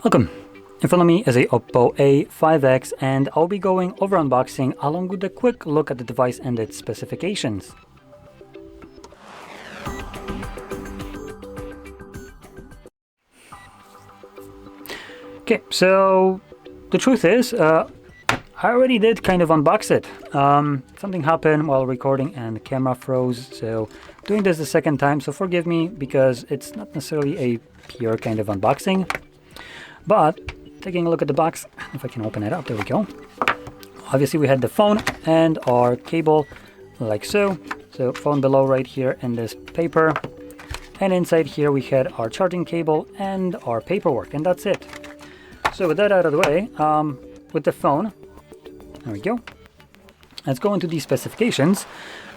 Welcome! In front of me is a OPPO A5x and I'll be going over unboxing along with a quick look at the device and its specifications. Okay, so the truth is, I already did kind of unbox it. Something happened while recording and the camera froze, so doing this the second time, so forgive me because it's not necessarily a pure kind of unboxing. But taking a look at the box, if I can open it up, there we go. Obviously we had the phone and our cable like so. So phone below right here in this paper. And inside here we had our charging cable and our paperwork, and that's it. So with that out of the way, with the phone, there we go. Let's go into these specifications.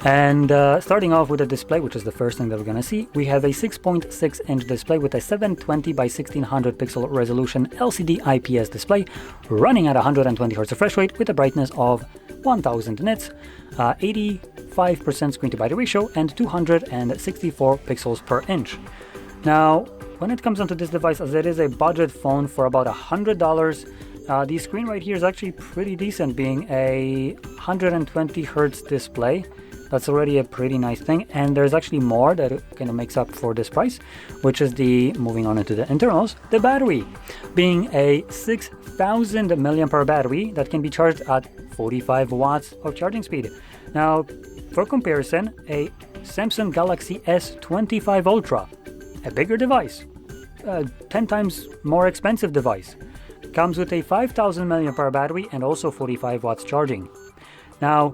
And starting off with the display, which is the first thing that we're going to see, we have a 6.6-inch display with a 720 by 1600 pixel resolution LCD IPS display running at 120 Hz refresh rate with a brightness of 1000 nits, 85% screen to body ratio, and 264 pixels per inch. Now, when it comes onto this device, as it is a budget phone for about $100, the screen right here is actually pretty decent, being a 120 Hz display. That's already a pretty nice thing, and there's actually more that kind of makes up for this price, which is moving on into the internals, the battery, being a 6000 mAh battery that can be charged at 45 watts of charging speed. Now, for comparison, a Samsung Galaxy S25 Ultra, a bigger device, 10 times more expensive device, comes with a 5000 mAh battery and also 45 watts charging. Now,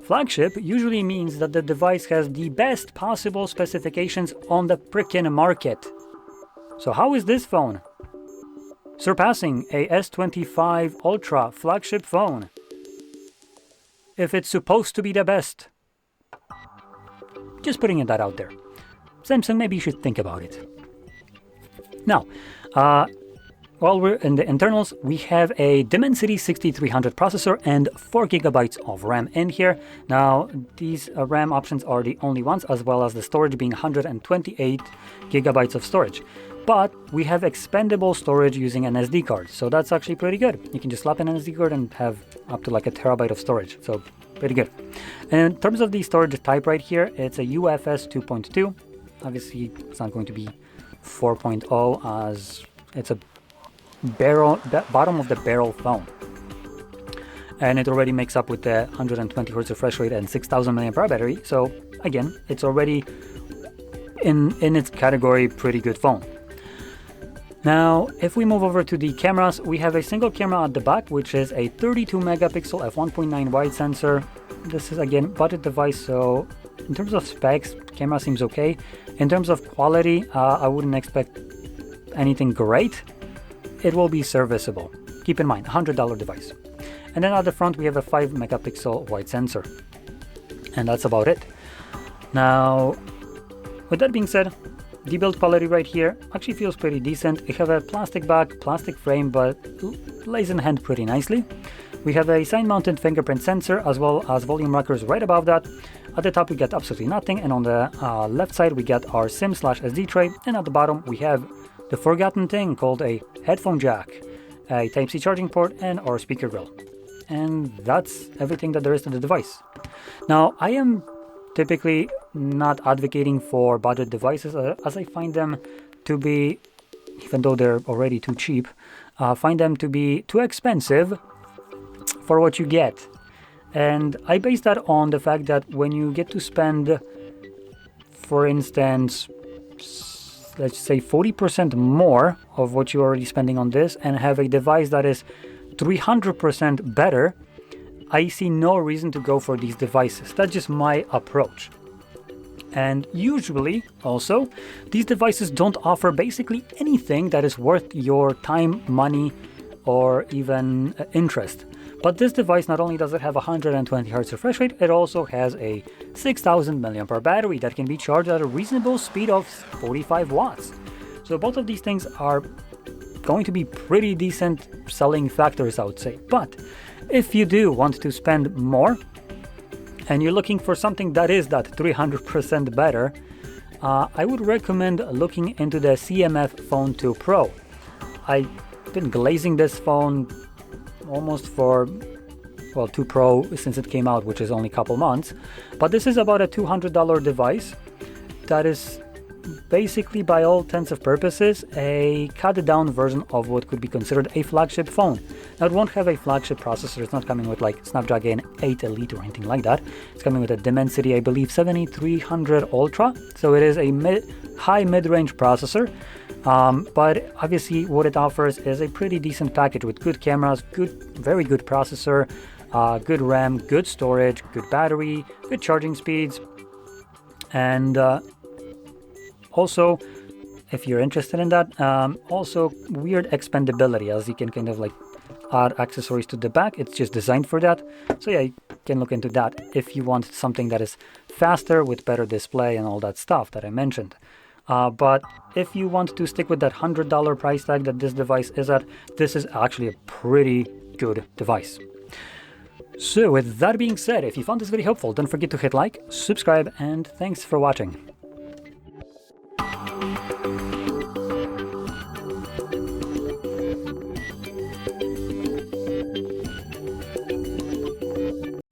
flagship usually means that the device has the best possible specifications on the frickin' market. So how is this phone surpassing a S25 Ultra flagship phone if it's supposed to be the best? Just putting that out there. Samsung, maybe you should think about it. Now, while we're in the internals, we have a Dimensity 6300 processor and 4 GB of RAM in here. Now, these RAM options are the only ones, as well as the storage being 128 GB of storage. But we have expandable storage using an SD card, so that's actually pretty good. You can just slap in an SD card and have up to like a terabyte of storage, so pretty good. And in terms of the storage type right here, it's a UFS 2.2. Obviously, it's not going to be 4.0 as it's a bottom of the barrel phone, and it already makes up with the 120 Hz refresh rate and 6000 mAh battery. So again, it's already in its category pretty good phone. Now, if we move over to the cameras, we have a single camera at the back, which is a 32 megapixel f1.9 wide sensor. This is again budget device, so in terms of specs, camera seems okay. In terms of quality, I wouldn't expect anything great. It will be serviceable. Keep in mind, $100 device. And then at the front, we have a 5 megapixel wide sensor. And that's about it. Now, with that being said, the build quality right here actually feels pretty decent. We have a plastic back, plastic frame, but lays in hand pretty nicely. We have a side-mounted fingerprint sensor as well as volume rockers right above that. At the top, we get absolutely nothing. And on the left side, we get our SIM/SD tray. And at the bottom, we have the forgotten thing called a headphone jack, a Type-C charging port, and our speaker grill. And that's everything that there is to the device. Now, I am typically not advocating for budget devices, as I find them to be, even though they're already too cheap, find them to be too expensive for what you get. And I base that on the fact that when you get to spend, for instance, let's say 40% more of what you're already spending on this and have a device that is 300% better, I see no reason to go for these devices. That's just my approach. And usually, also, these devices don't offer basically anything that is worth your time, money, or even interest. But this device, not only does it have 120 Hz refresh rate, it also has a 6000 mAh battery that can be charged at a reasonable speed of 45 watts. So both of these things are going to be pretty decent selling factors, I would say. But if you do want to spend more and you're looking for something that is that 300% better, I would recommend looking into the CMF Phone 2 Pro. I've been glazing this phone almost for, well, 2 Pro since it came out, which is only a couple months. But this is about a $200 device that is basically, by all intents and purposes, a cut down version of what could be considered a flagship phone. Now, it won't have a flagship processor. It's not coming with like Snapdragon 8 Elite or anything like that. It's coming with a Dimensity, I believe, 7300 Ultra. So it is a high mid-range processor. But obviously what it offers is a pretty decent package with good cameras, very good processor, good RAM, good storage, good battery, good charging speeds, and also, if you're interested in that, also weird expandability, as you can kind of like add accessories to the back. It's just designed for that. So yeah, you can look into that if you want something that is faster with better display and all that stuff that I mentioned. But if you want to stick with that $100 price tag that this device is at, this is actually a pretty good device. So with that being said, if you found this video helpful, don't forget to hit like, subscribe, and thanks for watching.